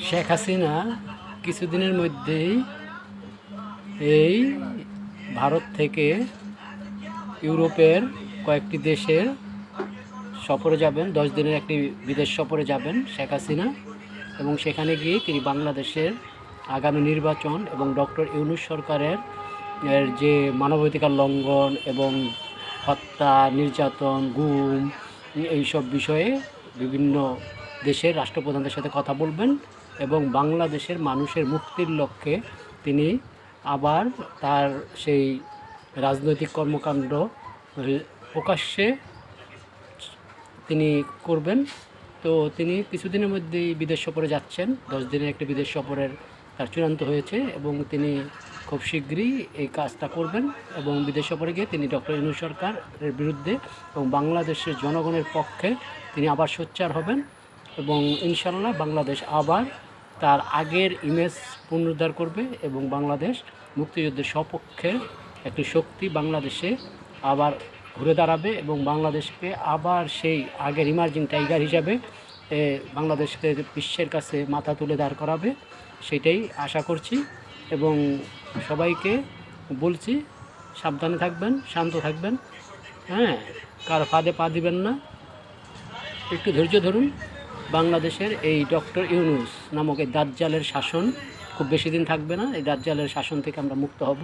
শেখ হাসিনা কিছুদিনের মধ্যেই এই ভারত থেকে ইউরোপের কয়েকটি দেশের সফরে যাবেন। 10 দিনের একটি বিদেশ সফরে যাবেন শেখ হাসিনা, এবং সেখানে গিয়ে তিনি বাংলাদেশের আগামী নির্বাচন এবং ডক্টর ইউনূস সরকারের যে মানবাধিকার লঙ্ঘন এবং হত্যা, নির্যাতন, গুম, এইসব বিষয়ে বিভিন্ন দেশের রাষ্ট্রপ্রধানদের সাথে কথা বলবেন এবং বাংলাদেশের মানুষের মুক্তির লক্ষ্যে তিনি আবার তার সেই রাজনৈতিক কর্মকাণ্ড প্রকাশ্যে তিনি করবেন। তো তিনি কিছুদিনের মধ্যেই বিদেশ সফরে যাচ্ছেন। 10 দিনের একটি বিদেশ সফরের তার চূড়ান্ত হয়েছে এবং তিনি খুব শীঘ্রই এই কাজটা করবেন এবং বিদেশ সফরে গিয়ে তিনি ডক্টর ইউনূস সরকারের বিরুদ্ধে এবং বাংলাদেশের জনগণের পক্ষে তিনি আবার সোচ্চার হবেন এবং ইনশাল্লাহ বাংলাদেশ আবার তার আগের ইমেজ পুনরুদ্ধার করবে এবং বাংলাদেশ মুক্তিযুদ্ধের সপক্ষে একটি শক্তি বাংলাদেশে আবার ঘুরে দাঁড়াবে এবং বাংলাদেশকে আবার সেই আগের ইমার্জিং টাইগার হিসাবে বাংলাদেশকে বিশ্বের কাছে মাথা তুলে দাঁড় করাবে, সেটাই আশা করছি। এবং সবাইকে বলছি সাবধানে থাকবেন, শান্ত থাকবেন, হ্যাঁ, কার ফাঁদে পা দিবেন না, একটু ধৈর্য ধরুন। বাংলাদেশের এই ডক্টর ইউনূস নামক এই দাজ্জালের শাসন খুব বেশি দিন থাকবে না। এই দাজ্জালের শাসন থেকে আমরা মুক্ত হব।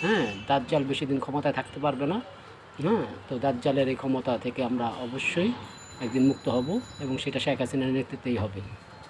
হ্যাঁ, দাজ্জাল বেশি দিন ক্ষমতায় থাকতে পারবে না। হ্যাঁ, তো দাজ্জালের এই ক্ষমতা থেকে আমরা অবশ্যই একদিন মুক্ত হব এবং সেটা শেখ হাসিনার নেতৃত্বেই হবে।